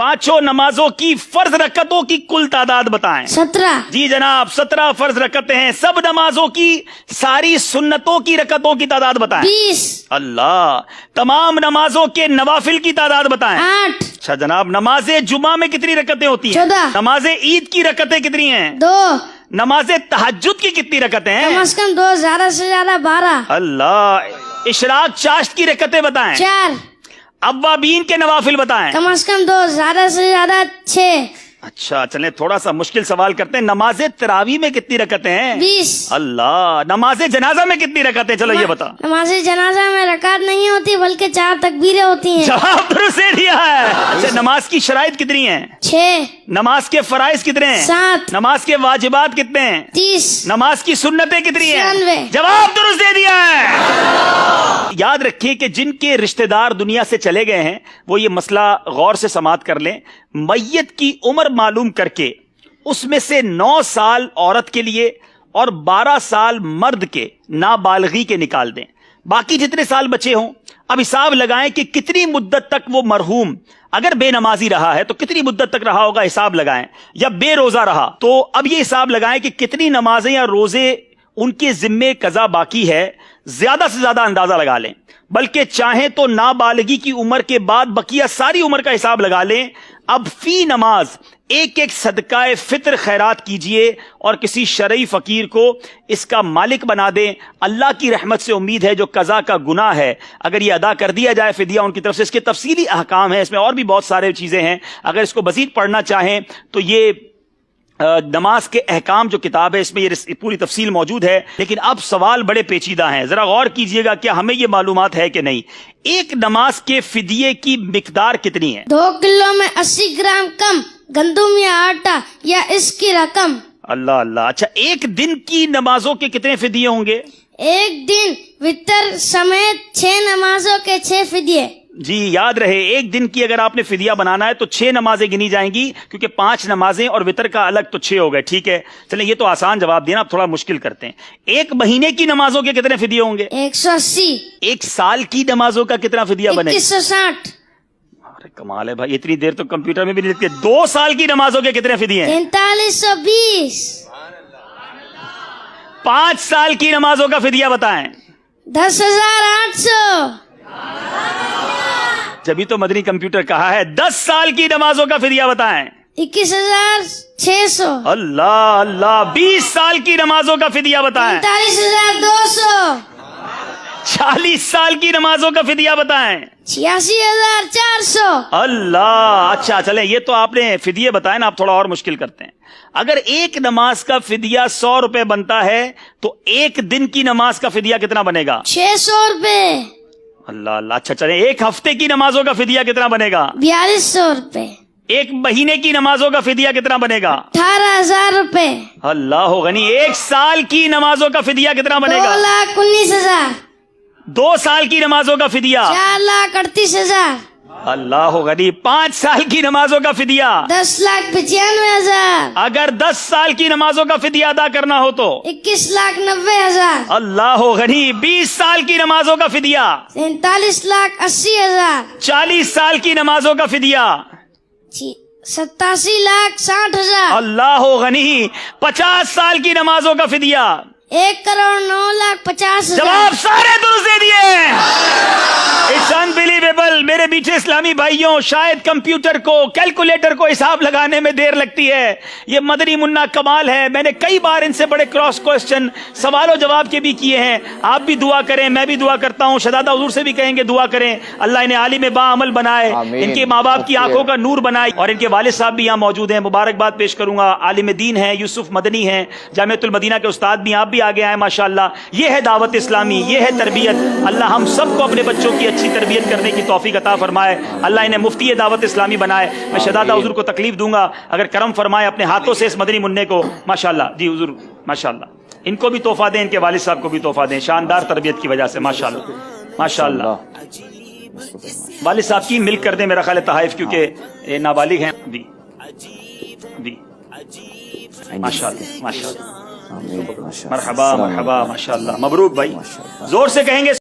पांचों नमाजों की फर्ज रकतों की कुल तादाद बताएं। 17। जी जनाब, 17 फर्ज रकतें हैं। सब नमाजों की सारी सुन्नतों की रकतों की तादाद बताएं। 20। अल्लाह। तमाम नमाजों के नवाफिल की तादाद बताएं। 8। अच्छा जनाब, नमाजे जुमा में कितनी रकतें होती हैं? 14। नमाजे ईद की रकतें कितनी हैं? 2। नमाजे तहज्जुद की कितनी रकतें कम हैं? से कम 2, ज्यादा से ज्यादा 12। अल्लाह। इशराक चाश्त की रकतें बताएं। 4। अव्वाबीन के नवाफिल बताएं। कम से कम 2, ज्यादा से ज्यादा 6। अच्छा चलें, थोड़ा सा मुश्किल सवाल करते हैं। नमाजे तरावी में कितनी रकतें हैं? 20। अल्लाह। नमाजे जनाजा में कितनी रकतें? चलो ये बता। नमाज जनाजा में रकात नहीं होती बल्कि 4 तकबीरें होती हैं। जवाब दुरुस्त दे दिया है। अच्छा, नमाज की शराइत कितनी हैं? 6। नमाज के फराइज कितने हैं? 7। नमाज के वाजिबात कितने हैं? 30। नमाज की सुन्नतें कितनी हैं? 96। जवाब दुरुस्त दे दिया है। याद रखिए कि जिनके रिश्तेदार दुनिया से चले गए हैं वो ये मसला गौर से समाअत कर लें। मैयत की उम्र मालूम करके उसमें से 9 साल औरत के लिए और 12 साल मर्द के नाबालगी के निकाल दें। बाकी जितने साल बचे हों अब हिसाब लगाएं कि कितनी मुद्दत तक वो मरहूम अगर बेनमाजी रहा है तो कितनी मुद्दत तक रहा होगा, हिसाब लगाएं। या बेरोजा रहा तो अब ये हिसाब लगाएं कि कितनी नमाजें या रोजे उनके जिम्मे कजा बाकी है। ज्यादा से ज्यादा अंदाजा लगा लें, बल्कि चाहें तो नाबालगी की उम्र के बाद बकिया सारी उम्र का हिसाब लगा लें। अब फी नमाज एक एक सदकाए फित्र खैरात कीजिए और किसी शरई फकीर को इसका मालिक बना दें। अल्लाह की रहमत से उम्मीद है जो कज़ा का गुनाह है अगर ये अदा कर दिया जाए फिदिया उनकी तरफ से। इसके तफसीली अहकाम है, इसमें और भी बहुत सारे चीजें हैं। अगर इसको मजीद पढ़ना चाहें तो ये नमाज के अहकाम जो किताब है इसमें ये पूरी तफसील मौजूद है। लेकिन अब सवाल बड़े पेचीदा हैं, जरा गौर कीजिएगा, क्या हमें ये मालूमात है कि नहीं। एक नमाज के फिदिये की मिकदार कितनी है? 2 किलो में 80 ग्राम कम गंदुम या आटा या इसकी रकम। अल्लाह अल्लाह। अच्छा, एक दिन की नमाजों के कितने फिदिये होंगे? एक दिन वितर समेत 6 नमाजों के 6 फिदिये। जी याद रहे, एक दिन की अगर आपने फिदिया बनाना है तो 6 नमाजें गिनी जाएंगी, क्योंकि 5 नमाजें और वितर का अलग तो 6 हो गए। ठीक है, चलें ये तो आसान जवाब दिया ना, अब थोड़ा मुश्किल करते हैं। एक महीने की नमाजों के कितने फिदिये होंगे? 180। एक साल की नमाजों का कितना फिदिया बनेगा? 2160। अरे कमाल है भाई, इतनी देर तो कंप्यूटर में भी नहीं लिखते। 2 साल की नमाजों के कितने फिदिये हैं? 4320। 5 साल की नमाजों का फिदिया बताएं। 10,800। जब तो मदनी कंप्यूटर कहा है। 10 साल की नमाजों का फिदिया बताएं। 21,600। अल्लाह अल्लाह। 20 साल की नमाजों का फिदिया बताएं। 45,200। 40 साल की नमाजों का फिदिया बताएं। 86,400। अल्लाह। अच्छा चलें, ये तो आपने फिदिये बताए ना, आप थोड़ा और मुश्किल करते हैं। अगर एक नमाज का फिदिया 100 रुपए बनता है तो एक दिन की नमाज का फिदिया कितना बनेगा? 600 रुपए। अल्लाह अल्लाह। अच्छा चलें, एक हफ्ते की नमाजों का फिदिया कितना बनेगा? 4200 रुपए। एक महीने की नमाजों का फिदिया कितना बनेगा? 18,000 रुपए। अल्लाह गनी। एक साल की नमाजों का फिदिया कितना बनेगा? 2,19,000। 2 साल की नमाजों का फिदिया? 4,38,000। अल्लाह गनी। 5 साल की नमाजों का फिदिया? 10,95,000। अगर 10 साल की नमाजों का फिदिया अदा करना हो तो? 21,90,000। अल्लाह गनी। 20 साल की नमाजों का फिदिया? 43,80,000। 40 साल की नमाजों का फिदिया? 87,60,000। अल्लाह गनी। 50 साल की नमाजों का फिदिया? 1,09,50,000। जवाब सारे दुरुस्त दे दिए। It's unbelievable. मेरे बीचे इस्लामी भाइयों, शायद कंप्यूटर को, कैलकुलेटर को हिसाब लगाने में देर लगती है। ये मदनी मुन्ना कमाल है। मैंने कई बार इनसे बड़े क्रॉस क्वेश्चन सवालों जवाब के भी किए हैं। आप भी दुआ करें, मैं भी दुआ करता हूँ, शहजादा हुजूर से भी कहेंगे दुआ करें। अल्लाह इन्हें आलिम बाअमल बनाए, इनके माँ बाप की आंखों का नूर बनाए। और इनके वालिद साहब भी यहाँ मौजूद हैं, मुबारकबाद पेश करूंगा। आलिम दीन है, यूसुफ मदनी है, जामिअतुल मदीना के उस्ताद भी, आप भी आगे आए माशाअल्लाह। ये है दावत इस्लामी, ये है तरबियत। अल्लाह हम सबको अपने बच्चों की अच्छी तरबियत करने की तौफीक अता फरमाए। अल्लाह इन्हें मुफ्ती दावत इस्लामी बनाए। मैं शहजादा हुजूर को तकलीफ दूंगा अगर करम फरमाए अपने हाथों से इस मदनी मुन्ने को। माशाअल्लाह जी हुजूर, माशाअल्लाह। इनको भी तोहफा दें, इनके वालिद साहब को भी तोहफा दें, शानदार तरबियत की वजह से। माशाअल्लाह माशाअल्लाह। वालिद साहब की मिल्क कर दें मेरा ख्याल है तहाइफ, क्योंकि नाबालिग हैं भी। माशाअल्लाह माशाअल्लाह। मरहबा मरहबा माशाअल्लाह। मबरूक भाई, जोर से कहेंगे।